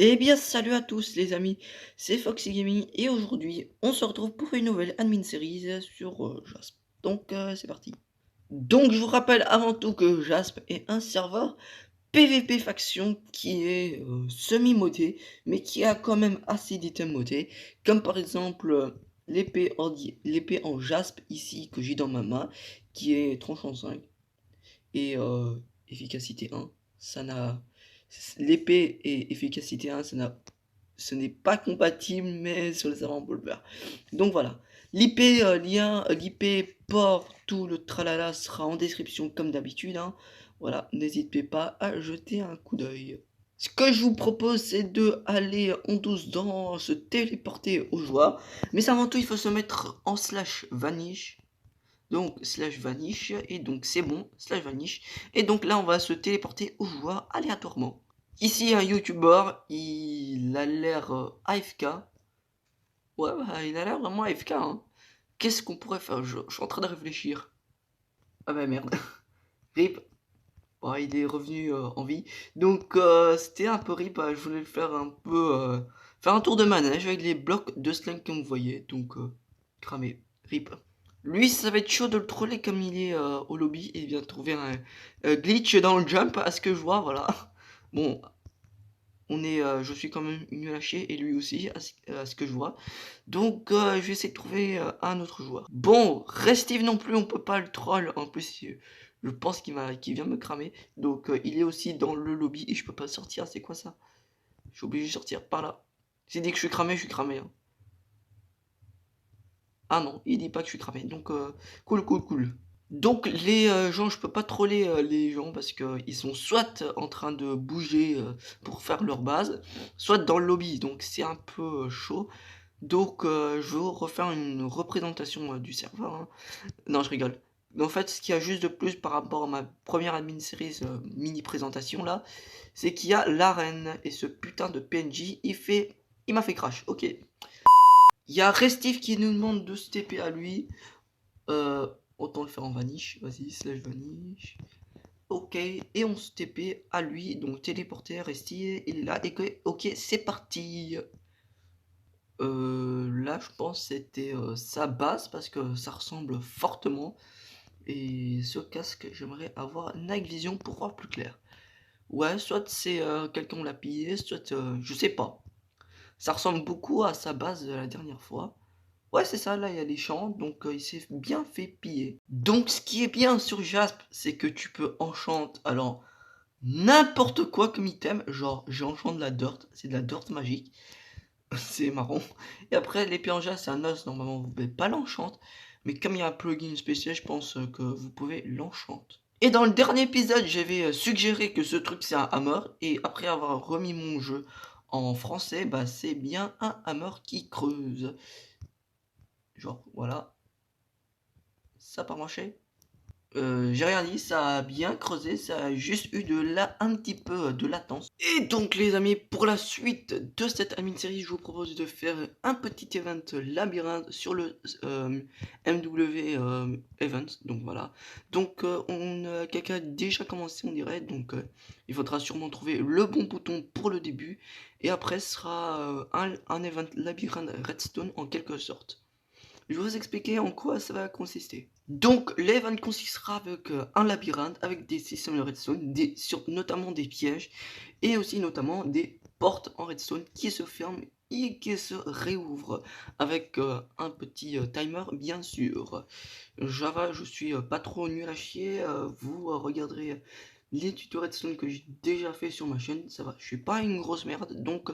Eh bien, salut à tous les amis, c'est Foxy Gaming et aujourd'hui, on se retrouve pour une nouvelle admin series sur Jasp. Donc, c'est parti. Donc, je vous rappelle avant tout que Jasp est un serveur PVP faction qui est semi-modé, mais qui a quand même assez d'items modés, comme par exemple l'épée en Jasp ici que j'ai dans ma main, qui est tranchant 5 et efficacité 1. Ça n'a L'épée et efficacité 1, ce n'est pas compatible, mais sur les serveurs on peut le faire. Donc voilà. L'IP, port, tout le tralala sera en description comme d'habitude, hein. Voilà, n'hésitez pas à jeter un coup d'œil. Ce que je vous propose, c'est de aller en douce dans se téléporter aux joies. Mais avant tout, il faut se mettre en slash vanish. Donc slash vanish. Et donc c'est bon, slash vanish. Et donc là, on va se téléporter aux joies aléatoirement. Ici, un youtubeur, il a l'air AFK. Ouais, bah, il a l'air vraiment AFK, hein. Qu'est-ce qu'on pourrait faire? Je suis en train de réfléchir. Ah bah merde. Rip. Bon, il est revenu en vie. Donc c'était un peu rip. Je voulais faire un peu... faire un tour de manège avec les blocs de slang comme vous voyez. Donc cramé. Rip. Lui, ça va être chaud de le troller comme il est au lobby. Et il vient de trouver un glitch dans le jump à ce que je vois, voilà. Bon, je suis quand même nul à chier et lui aussi à ce que je vois. Donc je vais essayer de trouver un autre joueur. Bon, Restive non plus, on peut pas le troll. En plus, je pense qu'il vient me cramer. Donc il est aussi dans le lobby et je peux pas sortir. C'est quoi ça? Je suis obligé de sortir par là. S'il dit que je suis cramé, hein. Ah non, il dit pas que je suis cramé. Donc cool, cool, cool. Donc les gens, je peux pas troller les gens parce que ils sont soit en train de bouger pour faire leur base, soit dans le lobby, donc c'est un peu chaud. Donc je vais refaire une représentation du serveur, hein. Non, je rigole. En fait, ce qu'il y a juste de plus par rapport à ma première admin series mini présentation là, c'est qu'il y a l'arène et ce putain de PNJ, il m'a fait crash. Ok. Il y a Restif qui nous demande de se TP à lui. Euh, Autant le faire en vanish. Vas-y, slash vanish. Ok, et on se TP à lui. Donc téléporter, rester, il est là. Et que, ok, c'est parti. Là, je pense que c'était sa base parce que ça ressemble fortement. Et ce casque, j'aimerais avoir Night Vision pour voir plus clair. Ouais, soit c'est quelqu'un l'a pillé, soit je sais pas. Ça ressemble beaucoup à sa base de la dernière fois. Ouais, c'est ça, là, il y a les champs, donc il s'est bien fait piller. Donc, ce qui est bien sur Jasp, c'est que tu peux enchanter, alors, n'importe quoi comme item, genre, j'ai enchanté de la dirt, c'est de la dirt magique, c'est marrant. Et après, l'épée en jasp, c'est un os, normalement, vous pouvez pas l'enchanter, mais comme il y a un plugin spécial, je pense que vous pouvez l'enchanter. Et dans le dernier épisode, j'avais suggéré que ce truc, c'est un hammer, et après avoir remis mon jeu en français, bah, c'est bien un hammer qui creuse. Genre, voilà, ça a pas marché. J'ai rien dit, ça a bien creusé, ça a juste eu un petit peu de latence. Et donc les amis, pour la suite de cette admin série, je vous propose de faire un petit event labyrinthe sur le MW event. Donc voilà. Donc quelqu'un a déjà commencé on dirait, donc il faudra sûrement trouver le bon bouton pour le début. Et après ce sera un event labyrinthe redstone en quelque sorte. Je vais vous expliquer en quoi ça va consister. Donc, l'event consistera avec un labyrinthe, avec des systèmes de redstone, notamment des pièges, et aussi notamment des portes en redstone qui se ferment et qui se réouvrent, avec un petit timer bien sûr. Java, je suis pas trop nul à chier, vous regarderez les tutos redstone que j'ai déjà fait sur ma chaîne, ça va, je suis pas une grosse merde, donc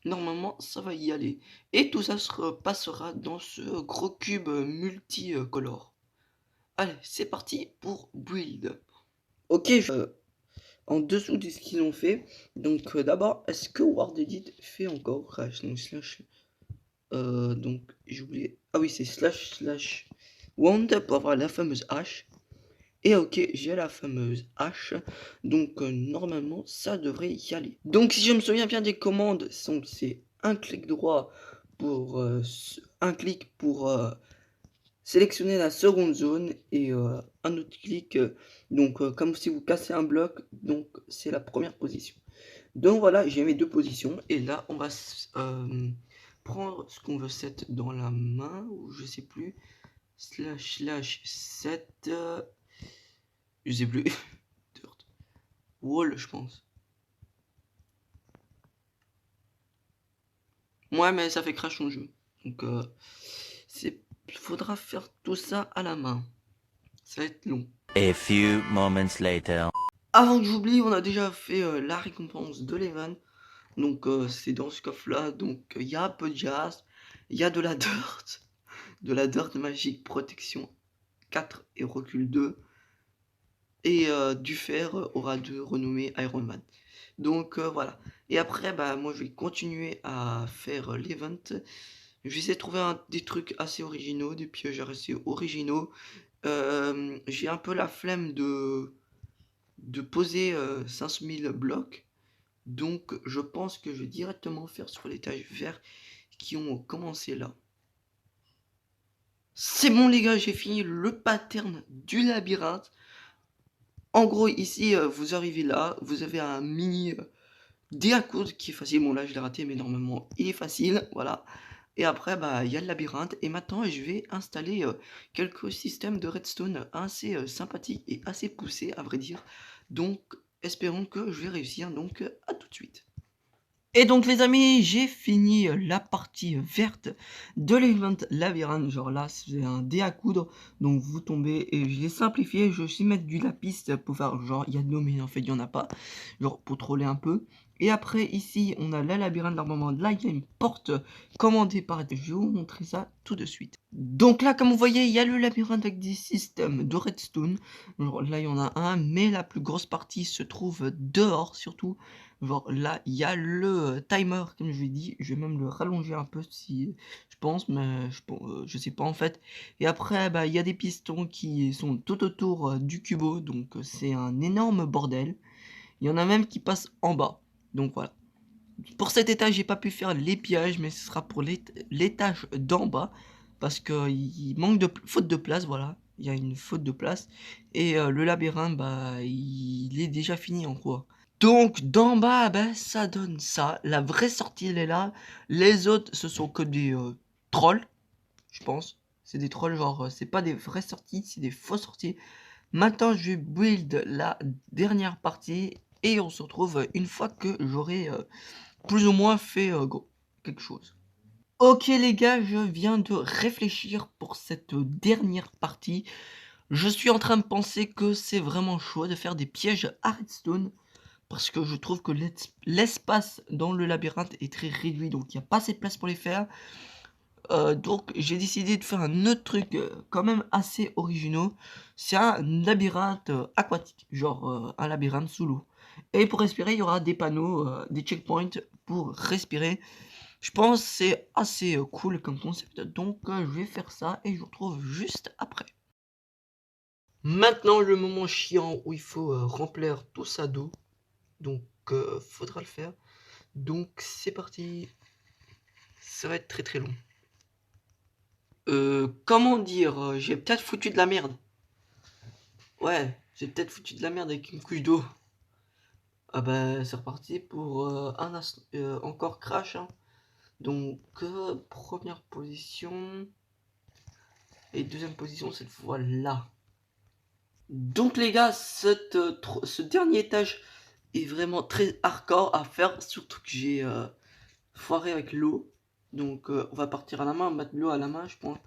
normalement ça va y aller. Et tout ça se passera dans ce gros cube multicolore. Allez, c'est parti pour build. Ok, en dessous de ce qu'ils ont fait, donc d'abord, est-ce que Word Edit fait encore crash? Donc slash, donc j'ai oublié, ah oui c'est slash wound pour avoir la fameuse hache. Et ok, j'ai la fameuse hache, donc normalement ça devrait y aller. Donc si je me souviens bien des commandes, c'est un clic droit pour un clic pour sélectionner la seconde zone et un autre clic, donc comme si vous cassez un bloc, donc c'est la première position. Donc voilà, j'ai mes deux positions. Et là, on va prendre ce qu'on veut set dans la main, ou je sais plus. Slash set. Je sais plus. Dirt. Wall, je pense. Ouais, mais ça fait crash ton jeu. Donc, faudra faire tout ça à la main. Ça va être long. A few moments later. Avant que j'oublie, on a déjà fait la récompense de l'event. Donc, c'est dans ce coffre-là. Donc, il y a un peu de jazz. Il y a de la dirt. De la dirt magique protection 4 et recul 2. Et du fer aura 2 renommé Iron Man. Donc voilà. Et après, bah, moi je vais continuer à faire l'event. Je vais essayer de trouver des trucs assez originaux, des pièges assez originaux. J'ai un peu la flemme de poser 500 000 blocs. Donc je pense que je vais directement faire sur les tâches verts qui ont commencé là. C'est bon les gars, j'ai fini le pattern du labyrinthe. En gros ici, vous arrivez là, vous avez un mini dé à coudre qui est facile. Bon là je l'ai raté mais normalement il est facile, voilà. Et après bah il y a le labyrinthe et maintenant je vais installer quelques systèmes de redstone assez sympathiques et assez poussés à vrai dire. Donc espérons que je vais réussir, donc à tout de suite. Et donc les amis, j'ai fini la partie verte de l'event labyrinthe. Genre là, c'est un dé à coudre. Donc vous tombez et je l'ai simplifié. Je vais aussi mettre du lapis pour faire genre il y a de l'eau mais en fait il n'y en a pas. Genre pour troller un peu. Et après ici, on a la labyrinthe normalement. Là, il y a une porte commandée par... Je vais vous montrer ça tout de suite. Donc là, comme vous voyez, il y a le labyrinthe avec des systèmes de redstone. Genre là, il y en a un, mais la plus grosse partie se trouve dehors surtout. Genre là, il y a le timer, comme je l'ai dit. Je vais même le rallonger un peu si je pense, mais je sais pas en fait. Et après, bah, il y a des pistons qui sont tout autour du cubo, donc c'est un énorme bordel. Il y en a même qui passent en bas. Donc voilà. Pour cet étage, j'ai pas pu faire les pièges, mais ce sera pour l'étage d'en bas. Parce qu'il manque de faute de place, voilà. Il y a une faute de place. Et le labyrinthe, bah, il est déjà fini en gros. Donc d'en bas, ben, ça donne ça. La vraie sortie, elle est là. Les autres, ce sont que des trolls, je pense. C'est des trolls, genre, c'est pas des vraies sorties, c'est des fausses sorties. Maintenant, je vais build la dernière partie. Et on se retrouve une fois que j'aurai plus ou moins fait quelque chose. Ok les gars, je viens de réfléchir pour cette dernière partie. Je suis en train de penser que c'est vraiment chaud de faire des pièges à redstone. Parce que je trouve que l'espace dans le labyrinthe est très réduit, donc il n'y a pas assez de place pour les faire. Donc j'ai décidé de faire un autre truc quand même assez originaux. C'est un labyrinthe aquatique, genre un labyrinthe sous l'eau. Et pour respirer, il y aura des panneaux, des checkpoints pour respirer. Je pense que c'est assez cool comme concept, donc je vais faire ça et je vous retrouve juste après. Maintenant le moment chiant où il faut remplir tout ça d'eau. Donc faudra le faire. Donc c'est parti. Ça va être très très long. Comment dire, j'ai peut-être foutu de la merde. Ouais, j'ai peut-être foutu de la merde avec une couche d'eau. Ah bah c'est reparti pour encore crash. Hein. Donc première position. Et deuxième position cette fois là. Donc les gars, ce dernier étage est vraiment très hardcore à faire. Surtout que j'ai foiré avec l'eau. Donc on va partir à la main, mettre l'eau à la main je pense.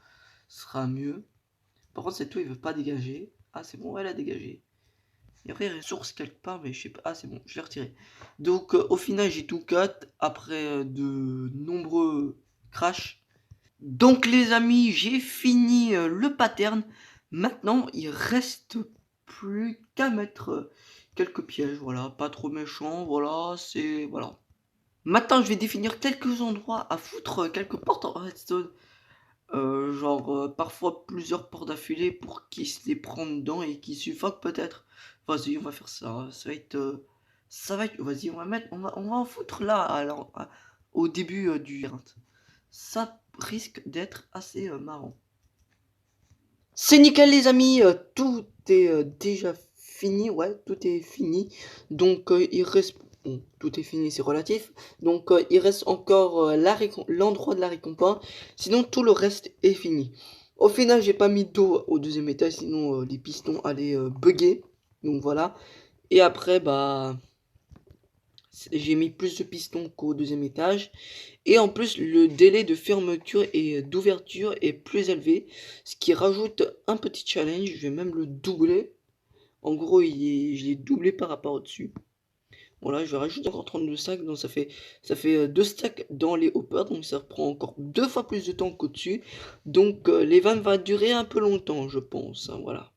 Ce sera mieux. Par contre cette eau il veut pas dégager. Ah c'est bon, elle a dégagé. Et après il ressource quelque part mais je sais pas. Ah c'est bon, je l'ai retiré. Donc au final j'ai tout cut après de nombreux crashs. Donc les amis, j'ai fini le pattern. Maintenant il reste plus qu'à mettre quelques pièges. Voilà, pas trop méchant. Voilà, c'est... Voilà. Maintenant je vais définir quelques endroits à foutre quelques portes en redstone. Genre parfois plusieurs portes d'affilée pour qu'ils se les prennent dedans et qu'ils suffoquent peut-être. Vas-y, on va faire ça. Ça va être... Vas-y, on va en foutre là, alors, au début du labyrinthe. Ça risque d'être assez marrant. C'est nickel les amis, tout est déjà fini, ouais, tout est fini. Donc il reste... bon, tout est fini, c'est relatif. Donc il reste encore l'endroit de la récompense. Sinon, tout le reste est fini. Au final, j'ai pas mis d'eau au deuxième étage, sinon les pistons allaient bugger. Donc voilà. Et après, bah, j'ai mis plus de pistons qu'au deuxième étage. Et en plus, le délai de fermeture et d'ouverture est plus élevé, ce qui rajoute un petit challenge. Je vais même le doubler. En gros, je l'ai doublé par rapport au-dessus. Voilà, je vais rajouter encore 32 stacks, donc ça fait 2 stacks dans les hoppers, donc ça prend encore 2 fois plus de temps qu'au-dessus. Donc l'event va durer un peu longtemps, je pense, hein, voilà.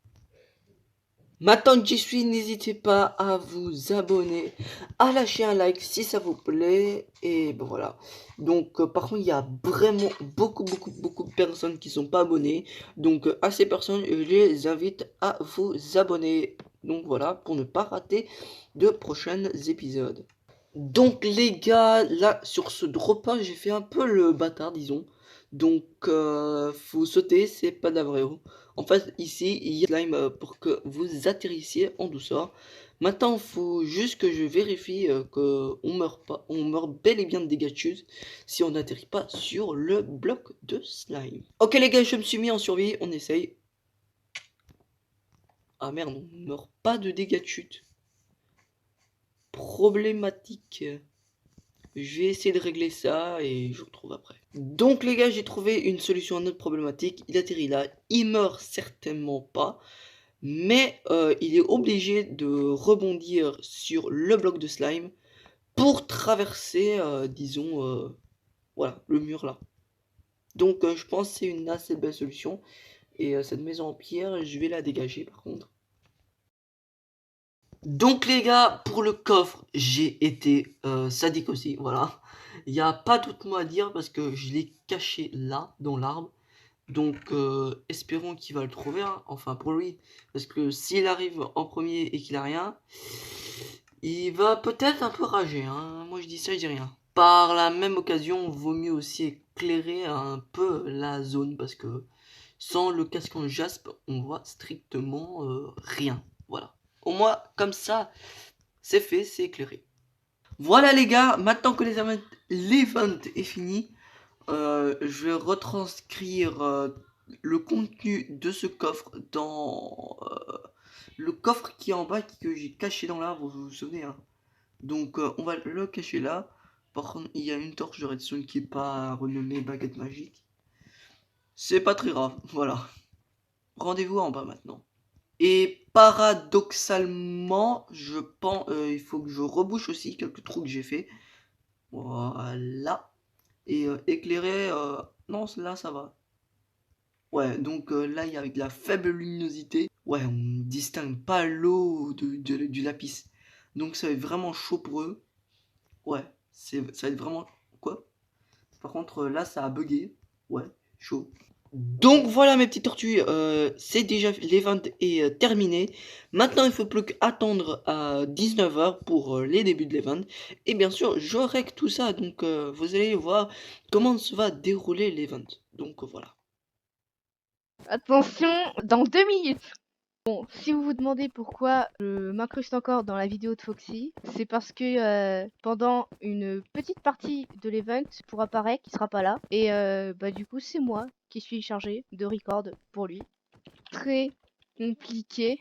Maintenant que j'y suis, n'hésitez pas à vous abonner, à lâcher un like si ça vous plaît, et ben voilà. Donc par contre, il y a vraiment beaucoup de personnes qui sont pas abonnées, donc à ces personnes, je les invite à vous abonner. Donc voilà, pour ne pas rater de prochains épisodes. Donc les gars, là sur ce drop-out, j'ai fait un peu le bâtard, disons. Donc faut sauter, c'est pas d'Avreo. En fait, ici, il y a slime pour que vous atterrissiez en douceur. Maintenant, faut juste que je vérifie que on meurt pas, on meurt bel et bien de dégâts de chute si on n'atterrit pas sur le bloc de slime. Ok les gars, je me suis mis en survie, on essaye. Ah merde, on meurt pas de dégâts de chute. Problématique. Je vais essayer de régler ça et je vous retrouve après. Donc les gars, j'ai trouvé une solution à notre problématique. Il atterrit là, il meurt certainement pas, mais il est obligé de rebondir sur le bloc de slime pour traverser, disons, voilà, le mur là. Donc je pense que c'est une assez belle solution. Et cette maison en pierre, je vais la dégager par contre. Donc les gars, pour le coffre, j'ai été sadique aussi, voilà. Il n'y a pas d'autre mot à dire parce que je l'ai caché là, dans l'arbre. Donc espérons qu'il va le trouver, hein. Enfin pour lui. Parce que s'il arrive en premier et qu'il a rien, il va peut-être un peu rager, hein. Moi je dis ça, je dis rien. Par la même occasion, vaut mieux aussi éclairer un peu la zone parce que sans le casque en jaspe, on voit strictement rien. Voilà. Au moins, comme ça, c'est fait, c'est éclairé. Voilà les gars, maintenant que l'event est fini, je vais retranscrire le contenu de ce coffre dans le coffre qui est en bas que j'ai caché dans l'arbre, vous vous souvenez, hein. Donc on va le cacher là. Par contre, il y a une torche de redstone qui est pas renommée baguette magique. C'est pas très grave, voilà. Rendez-vous en bas maintenant. Et paradoxalement, je pense, il faut que je rebouche aussi quelques trous que j'ai fait. Voilà. Et éclairer, non, là ça va. Ouais, donc là, il y a avec la faible luminosité. Ouais, on ne distingue pas l'eau du lapis. Donc ça va être vraiment chaud pour eux. Ouais, ça va être vraiment... Quoi? Par contre, là, ça a bugué. Ouais, chaud. Donc voilà mes petites tortues, c'est déjà l'event est terminé. Maintenant il faut plus qu'attendre à 19h pour les débuts de l'event. Et bien sûr je règle tout ça, donc vous allez voir comment se va dérouler l'event. Donc voilà. Attention, dans 2 minutes. Bon, si vous vous demandez pourquoi je m'incruste encore dans la vidéo de Foxy, c'est parce que pendant une petite partie de l'event pour apparaître, il sera pas là. Et bah du coup c'est moi qui suis chargé de record pour lui. Très compliqué,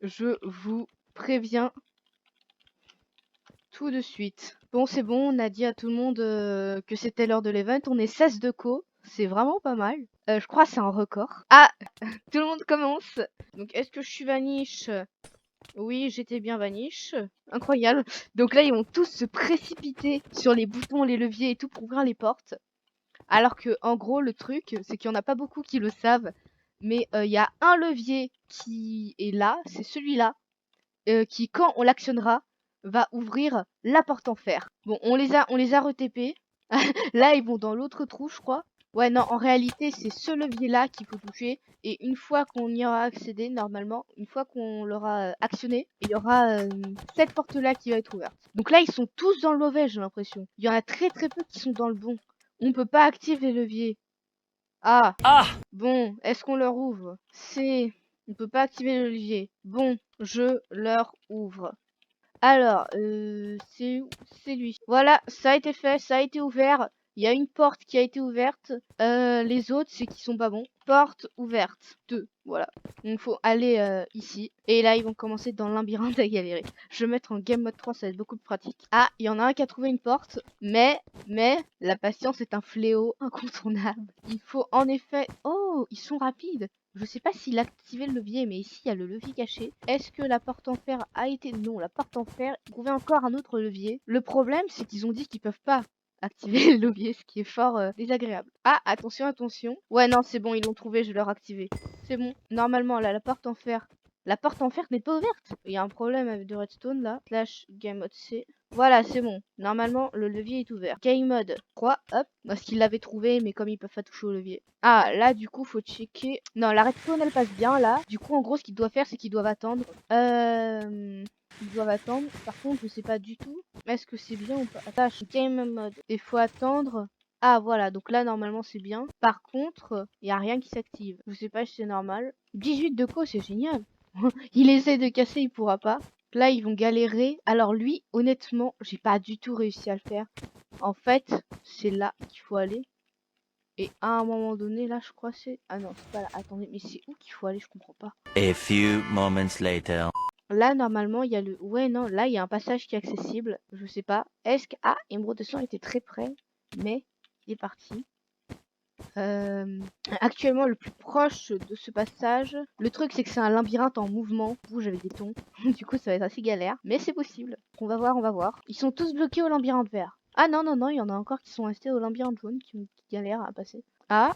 je vous préviens tout de suite. Bon c'est bon, on a dit à tout le monde que c'était l'heure de l'event, on est 16 de co, c'est vraiment pas mal. Je crois que c'est un record. Ah, tout le monde commence. Donc est-ce que je suis vaniche? Oui, j'étais bien vaniche. Incroyable. Donc là, ils vont tous se précipiter sur les boutons, les leviers et tout pour ouvrir les portes. Alors que, en gros, le truc, c'est qu'il n'y en a pas beaucoup qui le savent. Mais il y a un levier qui est là, c'est celui-là, qui, quand on l'actionnera, va ouvrir la porte en fer. Bon, on les a re-TP. Là, ils vont dans l'autre trou, je crois. Ouais, non, en réalité, c'est ce levier-là qu'il faut toucher. Et une fois qu'on y aura accédé, normalement, une fois qu'on l'aura actionné, il y aura cette porte-là qui va être ouverte. Donc là, ils sont tous dans le mauvais, j'ai l'impression. Il y en a très peu qui sont dans le bon. On peut pas activer les leviers. Ah, bon, est-ce qu'on leur ouvre? On peut pas activer le levier. Bon, je leur ouvre. Alors, c'est où? C'est lui. Voilà, ça a été fait, ça a été ouvert. Il y a une porte qui a été ouverte. Les autres, c'est qu'ils sont pas bons. Porte ouverte. 2. Voilà. Donc faut aller ici. Et là, ils vont commencer dans le labyrinthe à galérer. Je vais mettre en game mode 3, ça va être beaucoup plus pratique. Ah, il y en a un qui a trouvé une porte. Mais, la patience est un fléau incontournable. Il faut en effet... Oh, ils sont rapides. Je sais pas s'il a activé le levier, mais ici il y a le levier caché. Est-ce que la porte en fer a été... Non, la porte en fer, il trouvait encore un autre levier. Le problème, c'est qu'ils ont dit qu'ils peuvent pas activer le levier, ce qui est fort désagréable. Ah, attention, attention. Ouais, non, c'est bon, ils l'ont trouvé, je vais leur activer. C'est bon. Normalement, là, la porte en fer... La porte en fer n'est pas ouverte. Il y a un problème avec de redstone, là. Slash game mode C. Voilà, c'est bon. Normalement, le levier est ouvert. Game mode 3, hop. Parce qu'ils l'avaient trouvé, mais comme ils peuvent pas toucher au levier. Ah, là, du coup, faut checker. Non, la redstone, elle passe bien, là. Du coup, en gros, ce qu'ils doivent faire, c'est qu'ils doivent attendre. Ils doivent attendre. Par contre, je sais pas du tout. Est-ce que c'est bien ou pas? Attache, game mode. Il faut attendre. Ah, voilà. Donc là, normalement, c'est bien. Par contre, il y a rien qui s'active. Je sais pas si c'est normal. 18 de co, c'est génial. Il essaie de casser, il pourra pas. Là, ils vont galérer. Alors lui, honnêtement, j'ai pas du tout réussi à le faire. En fait, c'est là qu'il faut aller. Et à un moment donné, là, je crois c'est... Ah non, c'est pas là. Attendez, mais c'est où qu'il faut aller? Je comprends pas. A few moments later. Là, normalement, il y a le... Ouais, non, là, il y a un passage qui est accessible. Je sais pas. Est-ce que... Ah, Emerald de sang était très près. Mais il est parti. Actuellement, le plus proche de ce passage... Le truc, c'est que c'est un labyrinthe en mouvement. Vous, j'avais des tons. Du coup, ça va être assez galère. Mais c'est possible. On va voir, on va voir. Ils sont tous bloqués au labyrinthe vert. Ah non, non, non, il y en a encore qui sont restés au labyrinthe jaune, qui galèrent à passer. Ah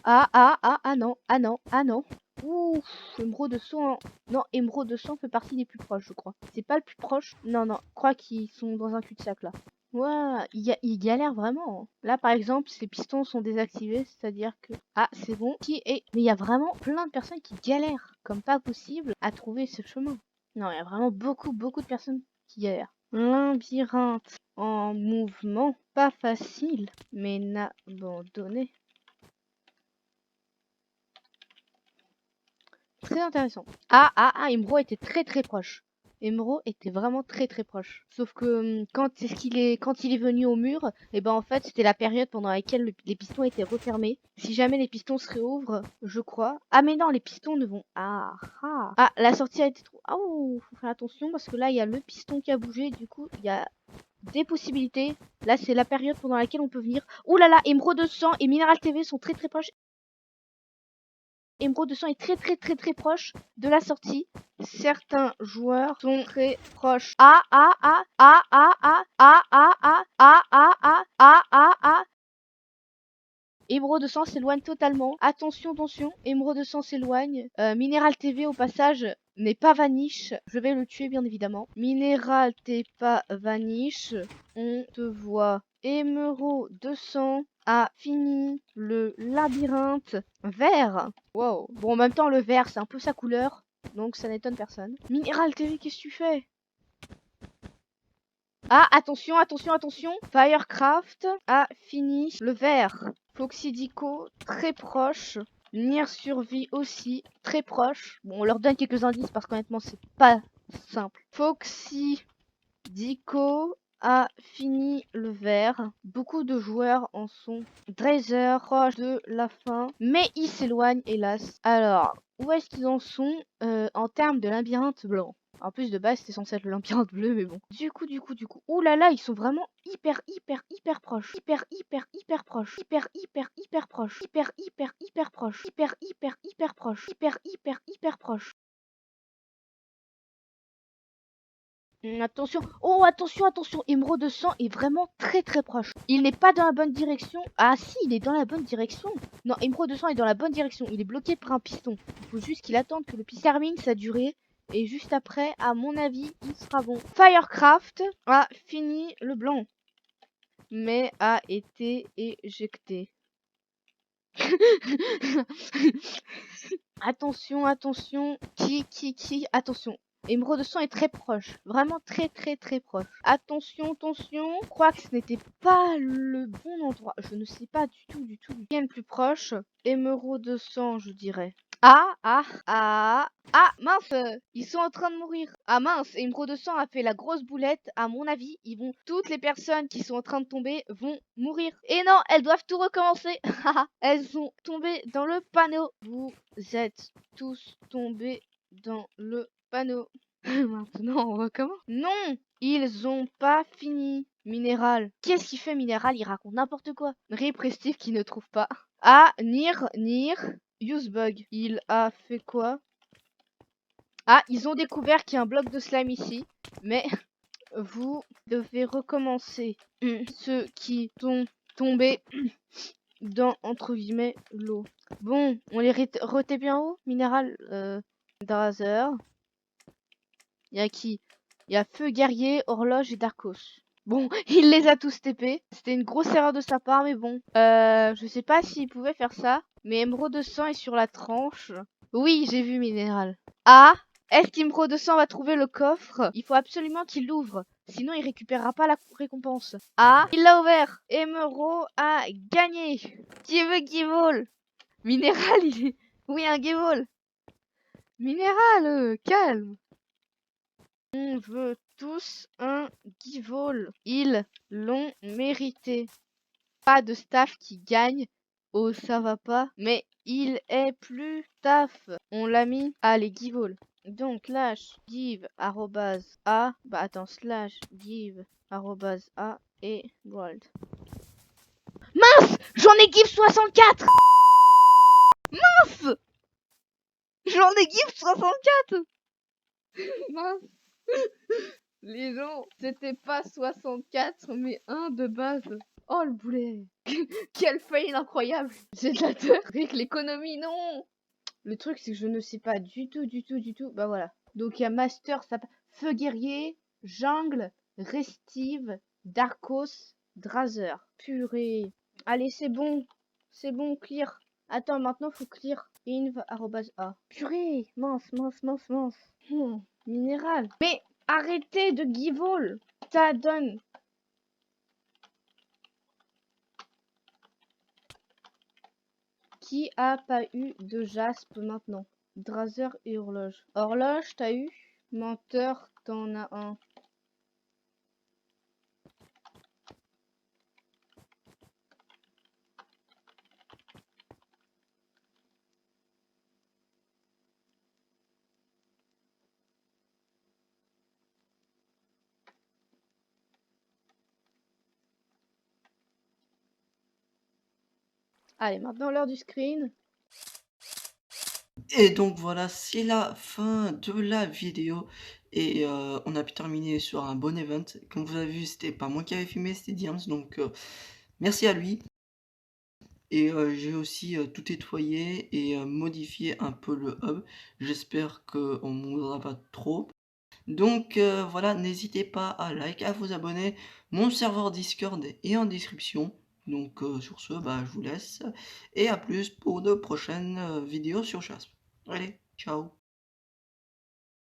non, ah non, ah non. Ouh, émeraude de sang. Non, émeraude de sang fait partie des plus proches, je crois. C'est pas le plus proche. Non, non, je crois qu'ils sont dans un cul-de-sac là. Ouais, il galère vraiment. Là, par exemple, ces pistons sont désactivés, c'est-à-dire que... Ah, c'est bon. Mais il y a vraiment plein de personnes qui galèrent, comme pas possible, à trouver ce chemin. Non, il y a vraiment beaucoup, beaucoup de personnes qui galèrent. Labyrinthe en mouvement, pas facile, mais n'abandonné. Très intéressant. Emerald était très très proche. Emerald était vraiment très très proche. Sauf que quand il est venu au mur, et ben en fait c'était la période pendant laquelle les pistons étaient refermés. Si jamais les pistons se réouvrent, je crois. Ah mais non, les pistons ne vont... Ah, la sortie a été trop... Ah, oh, faut faire attention parce que là il y a le piston qui a bougé. Du coup il y a des possibilités. Là c'est la période pendant laquelle on peut venir. Ouh là là, Emerald 200 et Mineral TV sont très très proches. Emerald 200 est très très très très proche de la sortie. Certains joueurs sont très proches. Emerald 200 s'éloigne totalement. Attention, attention. Emerald 200 s'éloigne. Mineral TV au passage n'est pas vanish. Je vais le tuer bien évidemment. Mineral t'es pas vanish. On te voit. Emerald 200 a fini le labyrinthe vert. Wow. Bon, en même temps, le vert, c'est un peu sa couleur. Donc, ça n'étonne personne. Mineral TV, qu'est-ce que tu fais? Ah, attention, attention, attention. Firecraft a fini le vert. Foxidico, très proche. Nier Survie aussi, très proche. Bon, on leur donne quelques indices parce qu'honnêtement, c'est pas simple. Foxidico a fini le vert. Beaucoup de joueurs en sont. Drazer proche de la fin, mais ils s'éloignent hélas. Alors, où est-ce qu'ils en sont en termes de labyrinthe blanc? En plus de base c'était censé être le labyrinthe bleu, mais bon. Du coup. Ouh là là, ils sont vraiment hyper proches. Hyper proches. Hyper proches. Hyper proches. Hyper proches. Hyper proches. Attention, oh attention, Emerald 200 est vraiment très très proche. Il n'est pas dans la bonne direction. Ah si, il est dans la bonne direction. Non, Emerald 200 est dans la bonne direction. Il est bloqué par un piston. Il faut juste qu'il attende que le piston termine sa durée. Et juste après, à mon avis, il sera bon. Firecraft a fini le blanc. Mais a été éjecté. Attention. Attention. Emerald 200 est très proche. Vraiment très proche. Attention. Je crois que ce n'était pas le bon endroit. Je ne sais pas du tout. Qui est le plus proche? Emerald 200, je dirais. Ah, mince, ils sont en train de mourir. Ah mince, Emeraude de sang a fait la grosse boulette. À mon avis, toutes les personnes qui sont en train de tomber vont mourir. Et non, elles doivent tout recommencer. Elles sont tombées dans le panneau. Vous êtes tous tombés dans le panneau. Maintenant, on recommence. Non, ils ont pas fini. Minéral. Qu'est-ce qu'il fait, Minéral? Il raconte n'importe quoi. Rip Steve qui ne trouve pas. Ah, Nir. Usebug. Il a fait quoi? Ah, ils ont découvert qu'il y a un bloc de slime ici. Mais vous devez recommencer. Ceux qui sont tombés dans, entre guillemets, l'eau. Bon, on les retait bien haut. Minéral, Drazer. Il y a qui? Il y a Feu Guerrier, Horloge et Darkos. Bon, il les a tous TP. C'était une grosse erreur de sa part, mais bon. Je sais pas s'il pouvait faire ça. Mais Emeraude de sang est sur la tranche. Oui, j'ai vu Minéral. Ah, est-ce qu'Emeraude de sang va trouver le coffre? Il faut absolument qu'il l'ouvre. Sinon, il récupérera pas la récompense. Ah, il l'a ouvert. Emeraude a gagné. Qui veut Givol? Minéral, il est... Oui, un Givol. Minéral, calme. On veut tous un Givol. Ils l'ont mérité. Pas de staff qui gagne. Oh, ça va pas. Mais il est plus taf. On l'a mis. Allez, Givol. Donc, slash give arrobase a. Bah, attends, slash give arrobase a et world. Mince! J'en ai give 64! Mince! J'en ai give 64! Mince! Les gens, c'était pas 64, mais 1 de base. Oh le boulet! Quel fail incroyable! J'ai de la peur avec l'économie, non! Le truc, c'est que je ne sais pas du tout. Bah voilà. Donc il y a Master, Feu Guerrier, Jungle, Restive, Darkos, Drazer. Purée. Allez, c'est bon, clear. Attends, maintenant faut clear inv @a. Purée, mince. Minéral. Mais arrêtez de givol. Ça donne. Qui a pas eu de jaspe maintenant? Drazer et Horloge. Horloge, t'as eu? Menteur, t'en as un. Allez, maintenant l'heure du screen. Et donc voilà, c'est la fin de la vidéo. Et on a pu terminer sur un bon event. Comme vous avez vu, c'était pas moi qui avais filmé, c'était Diams. Donc merci à lui. Et j'ai aussi tout nettoyé et modifié un peu le hub. J'espère qu'on ne mourra pas trop. Donc voilà, n'hésitez pas à like, à vous abonner. Mon serveur Discord est en description. Donc sur ce, bah, je vous laisse. Et à plus pour de prochaines vidéos sur Jasp. Allez, ciao.